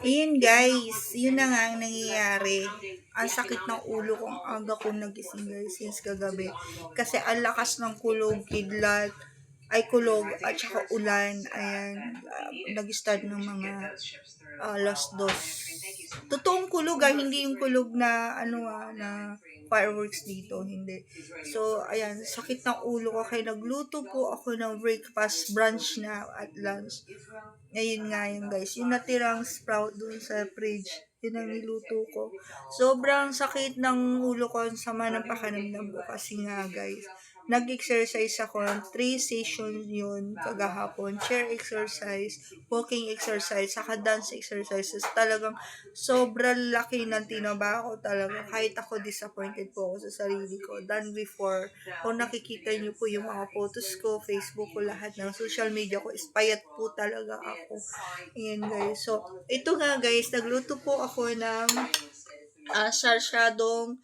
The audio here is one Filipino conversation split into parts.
Ayun guys, yun na nga ang nangyayari. Ang sakit ng ulo ko, ang aga ko nagising guys since kagabi. Kasi ang lakas ng kulog, kidlat, ay kulog at saka ulan. Ayan, nag-start ng mga alas dos. Totoong kulog hindi yung kulog na na fireworks dito, hindi. So, ayan, sakit ng ulo ko kaya nagluto po ako ng breakfast, brunch na at lunch. Ayun nga yun guys, yung natirang sprout dun sa fridge, yun ang niluto ko. Sobrang sakit ng ulo ko, ang sama ng pakiramdam ko kasi nga guys, nag-exercise ako ng 3 sessions yun kagahapon. Chair exercise, walking exercise, saka dance exercises. Talagang sobrang laki ng tinaba ko talaga. Kahit ako disappointed po ako sa sarili ko than before. Kung nakikita niyo po yung mga photos ko, Facebook ko, lahat ng social media ko, payat po talaga ako. Ayan guys. So, ito nga guys, nagluto po ako ng sarsyadong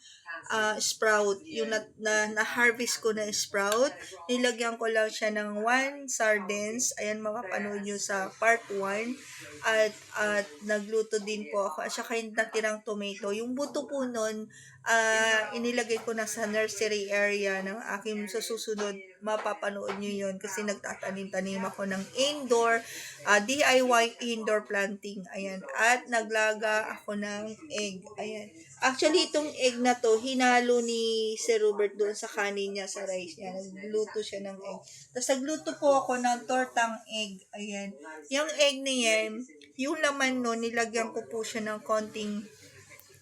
sprout. Yung na-harvest ko na sprout. Nilagyan ko lang siya ng 1 sardines. Ayan, mapapanood nyo sa part 1. At nagluto din po ako. At saka yung natirang tomato. Yung buto po nun, inilagay ko na sa nursery area ng aking sa susunod. Mapapanood nyo yun kasi nagtatanim-tanim ako ng indoor, DIY indoor planting. Ayan. At naglaga ako ng egg. Ayan. Actually, itong egg na to, hinalo ni Sir Robert doon sa kanin niya, sa rice niya. Nagluto siya ng egg. Tapos nagluto po ako ng tortang egg. Ayan. Yung egg na yan, yung laman no, nilagyan ko po siya ng konting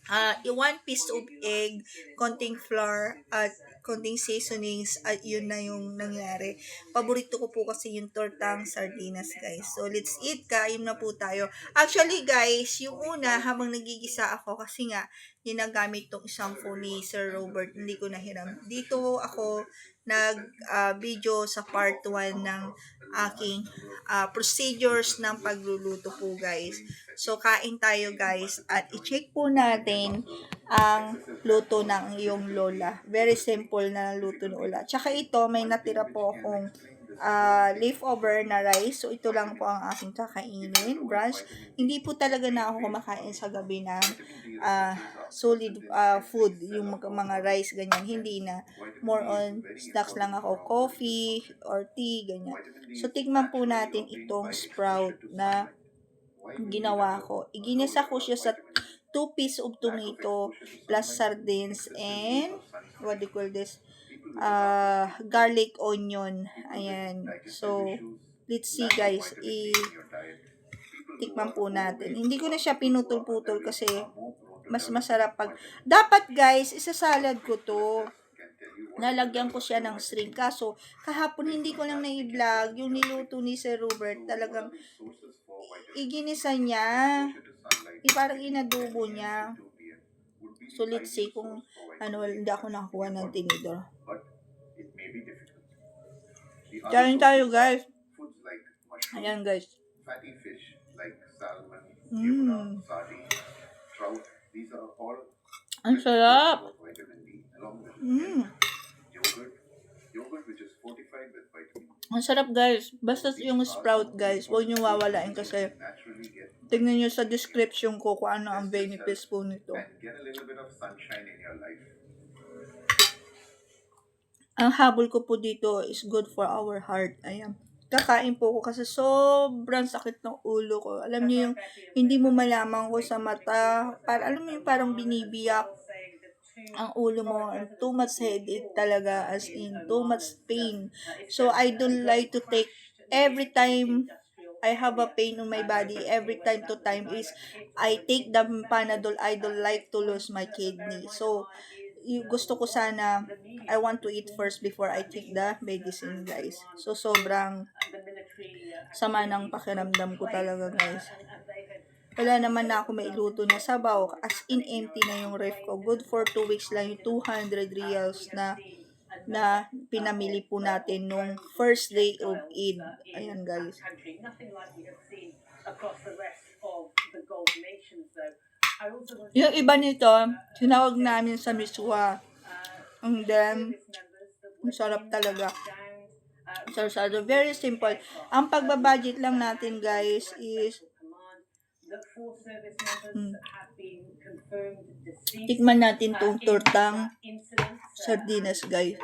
1 piece of egg, konting flour, at konting seasonings, at yun na yung nangyari. Paborito ko po kasi yung tortang sardinas, guys. So, let's eat. Kain na po tayo. Actually, guys, yung una, habang nagigisa ako, kasi nga, ginagamit tong isang phone ni Sir Robert, hindi ko nahiram. Dito ako nag-video sa part 1 ng aking procedures ng pagluluto po, guys. So, kain tayo guys at i-check po natin ang luto ng iyong lola. Very simple na luto ng lola. Tsaka ito, may natira po akong leftover na rice. So, ito lang po ang aking kakainin. Brunch. Hindi po talaga na ako kumakain sa gabi ng solid food. Yung mga rice, ganyan. Hindi na. More on snacks lang ako. Coffee or tea, ganyan. So, tignan po natin itong sprout na ginawa ko. Iginisa ko siya sa 2 piece of tomato plus sardines and what do you call this? Garlic onion. Ayan. So, let's see guys. Tikman po natin. Hindi ko na siya pinutol-putol kasi mas masarap pag... Dapat guys, isasalad ko to. Nalagyan ko siya ng string. Kaso, kahapon hindi ko lang na-vlog yung niluto ni Sir Robert. Talagang iginisa niya. Parang inadubo niya. So, let's see kung hindi ako nakakuha ng tinidor. Kain tayo, guys. Ayan, guys. Ang sarap. Ang sarap, guys. Basta yung sprout, guys, huwag nyo wawalain kasi tignan nyo sa description ko kung ano ang benefits po nito. Ang habol ko po dito is good for our heart. Ayan. Kakain po ko kasi sobrang sakit ng ulo ko. Alam niyo yung hindi mo malaman ko sa mata. Alam mo yung parang binibiyak ang ulo mo. Too much headache talaga, as in too much pain. So I don't like to take every time I have a pain on my body, every time to time is I take the Panadol. I don't like to lose my kidney. So gusto ko sana, I want to eat first before I take the medicine, guys. So sobrang sama ng pakiramdam ko talaga, guys. Wala naman na ako mailuto na sabaw. As in, empty na yung ref ko. Good for 2 weeks lang yung 200 reals na pinamili po natin nung first day of Eid. Ayan, guys. Yung iba nito, tinawag namin sa miswa. And then, ang sarap talaga. So, very simple. Ang pagbabudget lang natin, guys, is Tikman natin tong tortang sardinas, guys.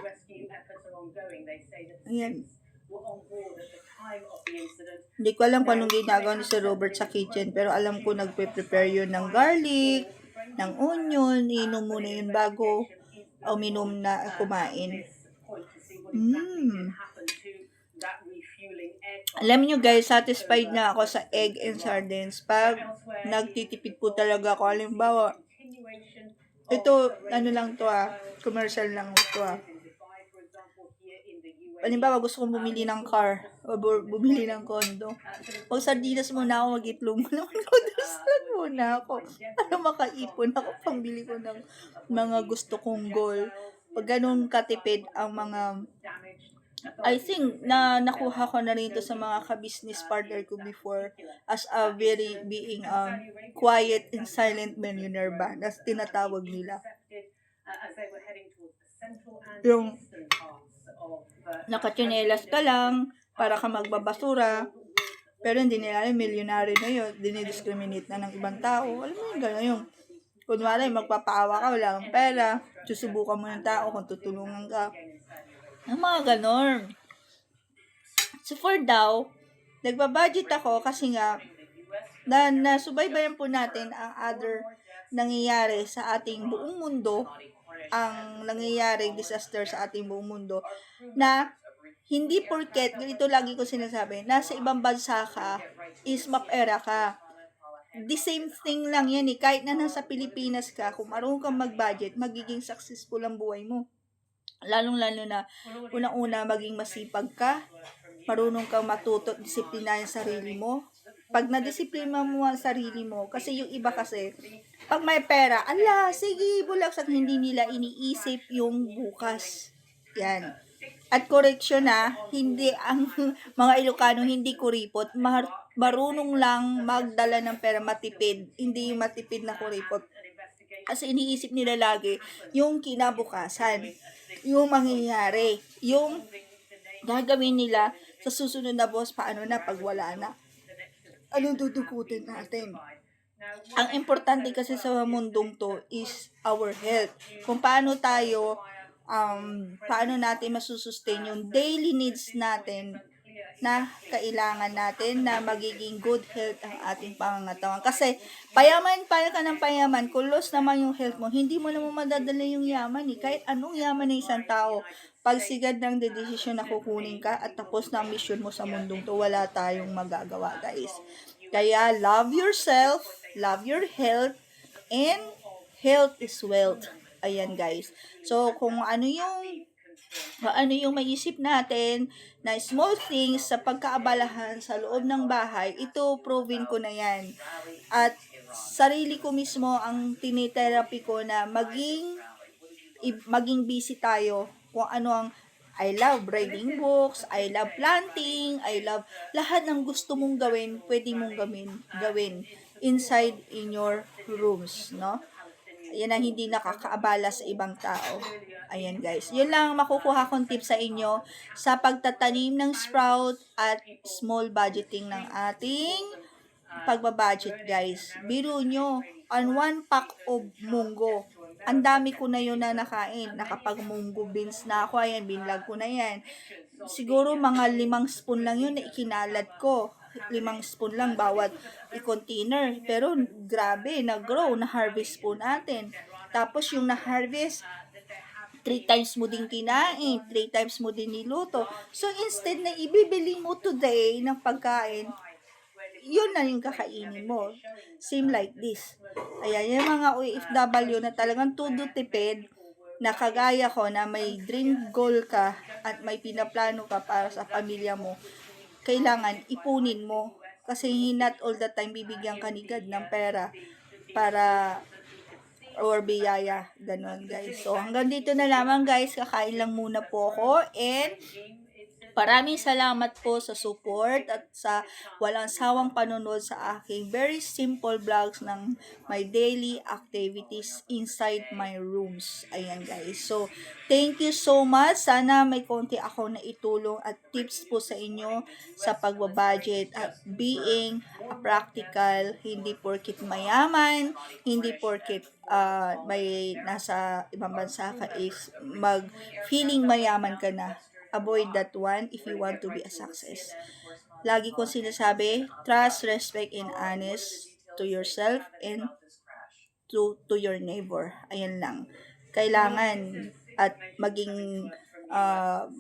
Ayan. Hindi ko alam kung anong ginagawa ni Sir Robert sa kitchen, pero alam ko nagpe-prepare yun ng garlic, ng onion, inom muna yun bago uminom na kumain. Alam nyo guys, satisfied na ako sa egg and sardines pag nagtitipid po talaga ako. Halimbawa, ito, ano lang to commercial lang to Halimbawa, gusto kong bumili ng car o bumili ng condo. Pag sardinas muna ako, mag-itlog muna ako, daslan muna ako. Para makaipon ako, pambili ko ng mga gusto kong goal. Pag ganun katipid ang mga, I think na nakuha ko na rin ito sa mga ka-business partner ko before as a very being quiet and silent millionaire ba, as tinatawag nila. Yung nakatsinelas ka lang para ka magbabasura, pero hindi nila alam, milyonaryo na yun, dinidiscriminate na ng ibang tao. Alam mo yung gano'n yung, kunwari magpapaawa ka, wala kang pera, susubukan mo ng tao kung tutulungan ka. Ang mga gano'n. So for daw, nagbabudget ako kasi nga, nasubaybayan po natin ang other nangyayari sa ating buong mundo, ang nangyayaring disaster sa ating buong mundo, na hindi porket, ganito lagi ko sinasabi, nasa ibang bansa ka, is mapera ka. The same thing lang yan kahit na nasa Pilipinas ka, kung marunong kang mag-budget, magiging successful ang buhay mo. Lalong-lalo na, unang-una, maging masipag ka, marunong kang matuto, disiplinahin sarili mo. Pag nadisiplina mo ang sarili mo, kasi yung iba kasi, pag may pera, ala, sige, bulaksak, hindi nila iniisip yung bukas. Yan. At correction hindi ang mga Ilocano hindi kuripot, marunong lang magdala ng pera, matipid, hindi yung matipid na kuripot. Kasi iniisip nila lagi yung kinabukasan, yung mangyayari, yung gagawin nila sa susunod na boss, paano na pag wala na. Anong dudukutin natin? Ang importante kasi sa mundong to is our health. Kung paano tayo, paano natin masusustain yung daily needs natin na kailangan natin na magiging good health ang ating pangangatawan. Kasi payaman ka ng payaman, kung loss naman yung health mo, hindi mo naman madadala yung yaman Kahit anong yaman ng isang tao, pag sigad ng desisyon na kukunin ka at tapos na ang mission mo sa mundong to, wala tayong magagawa, guys. Kaya love yourself, love your health, and health is wealth. Ayan, guys. So kung ano yung maisip natin na small things sa pagkaabalahan sa loob ng bahay, ito proven ko na yan. At sarili ko mismo ang tinitherapy ko na maging busy tayo kung ano ang I love reading books, I love planting, I love lahat ng gusto mong gawin, pwede mong gawin inside in your rooms, no? Yan ang hindi nakakaabala sa ibang tao. Ayan, guys. Yun lang makukuha kong tips sa inyo sa pagtatanim ng sprout at small budgeting ng ating pagbabudget, guys. Biro nyo, on 1 pack of munggo, ang dami ko na yun na nakain. Nakapag-munggo beans na ako. Ayan, binlag ko na yan. Siguro mga 5 spoon lang yun na ikinalat ko. 5 spoon lang bawat i-container. Pero grabe, nag-grow, na-harvest po natin. Tapos yung na-harvest, 3 times mo din kinain, 3 times mo din niluto. So instead na ibibili mo today ng pagkain, yun na yung kakainin mo. Same like this. Ayan, yung mga OFW na talagang todo tipid, na kagaya ko na may dream goal ka at may pinaplano ka para sa pamilya mo, kailangan ipunin mo. Kasi not all the time bibigyan ka ni God ng pera para or biyaya. Ganon, guys. So hanggang dito na lamang, guys. Kakain lang muna po ako and Maraming salamat po sa support at sa walang sawang panonood sa aking very simple vlogs ng my daily activities inside my rooms. Ayan guys. So, thank you so much. Sana may konti ako na itulong at tips po sa inyo sa pagbabudget at being a practical, hindi porkit mayaman, hindi porkit may nasa ibang bansa ka is feeling mayaman ka na. Avoid that one if you want to be a success. Lagi kong sinasabi, trust, respect, and honest to yourself and to your neighbor. Ayan lang. Kailangan at maging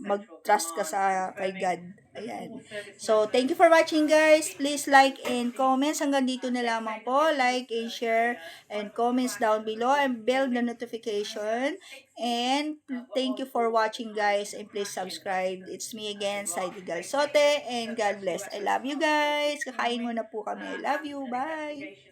mag-trust ka sa kay God. Ayan. So, thank you for watching guys. Please like and comments. Hanggang dito na lamang po. Like and share and comments down below and bell the notification. And thank you for watching guys and please subscribe. It's me again, Saidi Galsote, and God bless. I love you guys. Kakain muna po kami. I love you. Bye.